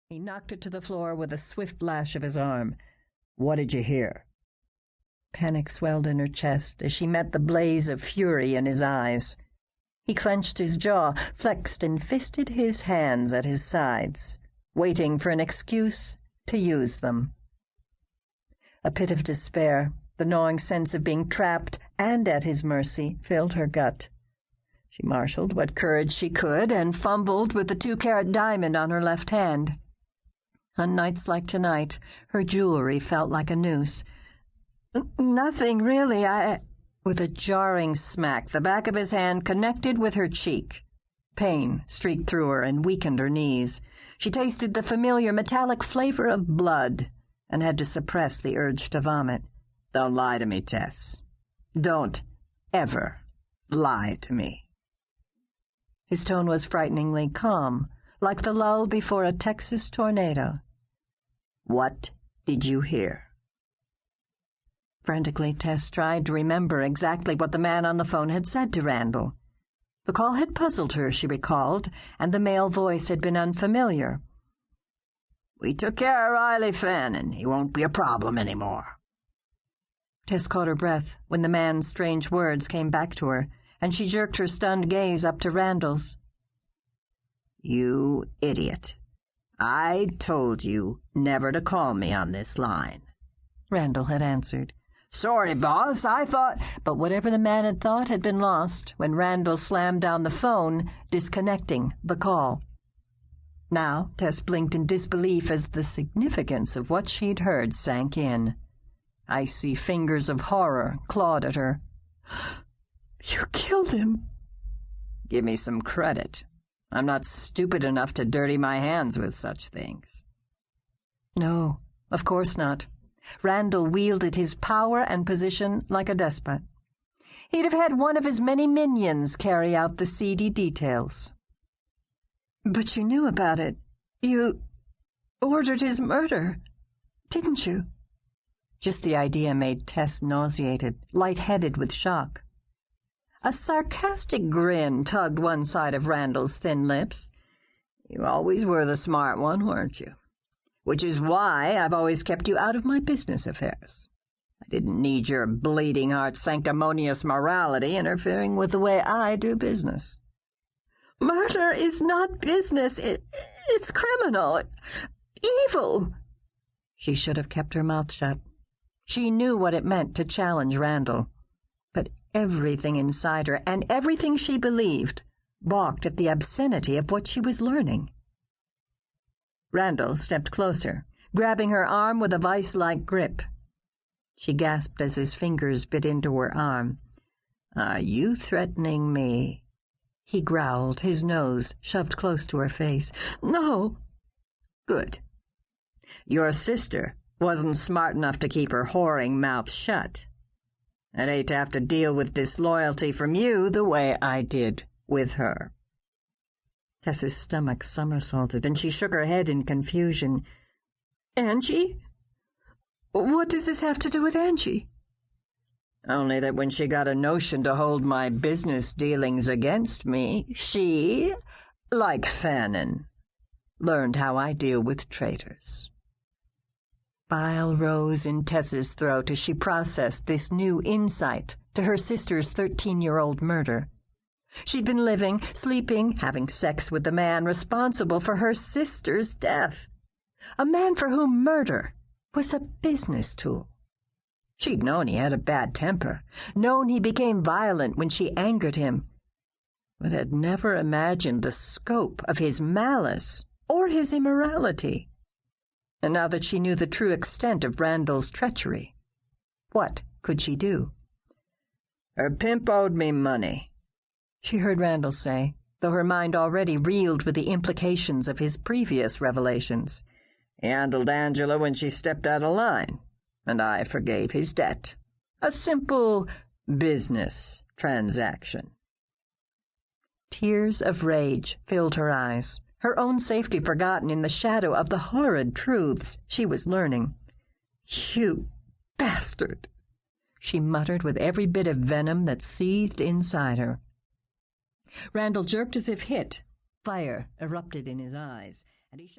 He knocked it to the floor with a swift lash of his arm. "What did you hear?" Panic swelled in her chest as she met the blaze of fury in his eyes. He clenched his jaw, flexed and fisted his hands at his sides, waiting for an excuse to use them. A pit of despair, the gnawing sense of being trapped and at his mercy, filled her gut. She marshaled what courage she could and fumbled with the 2-carat diamond on her left hand. On nights like tonight, her jewelry felt like a noose. "Nothing, really, With a jarring smack, the back of his hand connected with her cheek. Pain streaked through her and weakened her knees. She tasted the familiar metallic flavor of blood and had to suppress the urge to vomit. "Don't lie to me, Tess. Don't ever lie to me." His tone was frighteningly calm, like the lull before a Texas tornado. "What did you hear?" Frantically, Tess tried to remember exactly what the man on the phone had said to Randall. The call had puzzled her, she recalled, and the male voice had been unfamiliar. "We took care of Riley Fannin. He won't be a problem anymore." Tess caught her breath when the man's strange words came back to her, and she jerked her stunned gaze up to Randall's. "You idiot. I told you never to call me on this line," Randall had answered. "Sorry, boss, I thought—" But whatever the man had thought had been lost when Randall slammed down the phone, disconnecting the call. Now Tess blinked in disbelief as the significance of what she'd heard sank in. Icy fingers of horror clawed at her. "You killed him." "Give me some credit. I'm not stupid enough to dirty my hands with such things." No, of course not. Randall wielded his power and position like a despot. He'd have had one of his many minions carry out the seedy details. "But you knew about it. You ordered his murder, didn't you?" Just the idea made Tess nauseated, lightheaded with shock. A sarcastic grin tugged one side of Randall's thin lips. "You always were the smart one, weren't you? Which is why I've always kept you out of my business affairs. I didn't need your bleeding-heart sanctimonious morality interfering with the way I do business." "Murder is not business. It's criminal. Evil." She should have kept her mouth shut. She knew what it meant to challenge Randall. But everything inside her, and everything she believed, balked at the obscenity of what she was learning. Randall stepped closer, grabbing her arm with a vice-like grip. She gasped as his fingers bit into her arm. "Are you threatening me?" He growled, his nose shoved close to her face. "No." "Good. Your sister wasn't smart enough to keep her whoring mouth shut. I'd hate to have to deal with disloyalty from you the way I did with her." Tess's stomach somersaulted, and she shook her head in confusion. "Angie? What does this have to do with Angie?" "Only that when she got a notion to hold my business dealings against me, she, like Fannin, learned how I deal with traitors." Bile rose in Tess's throat as she processed this new insight to her sister's 13-year-old murder. She'd been living, sleeping, having sex with the man responsible for her sister's death. A man for whom murder was a business tool. She'd known he had a bad temper, known he became violent when she angered him, but had never imagined the scope of his malice or his immorality. And now that she knew the true extent of Randall's treachery, what could she do? "Her pimp owed me money," she heard Randall say, though her mind already reeled with the implications of his previous revelations. "He handled Angela when she stepped out of line, and I forgave his debt. A simple business transaction." Tears of rage filled her eyes, her own safety forgotten in the shadow of the horrid truths she was learning. "You bastard," she muttered with every bit of venom that seethed inside her. Randall jerked as if hit. Fire erupted in his eyes, and he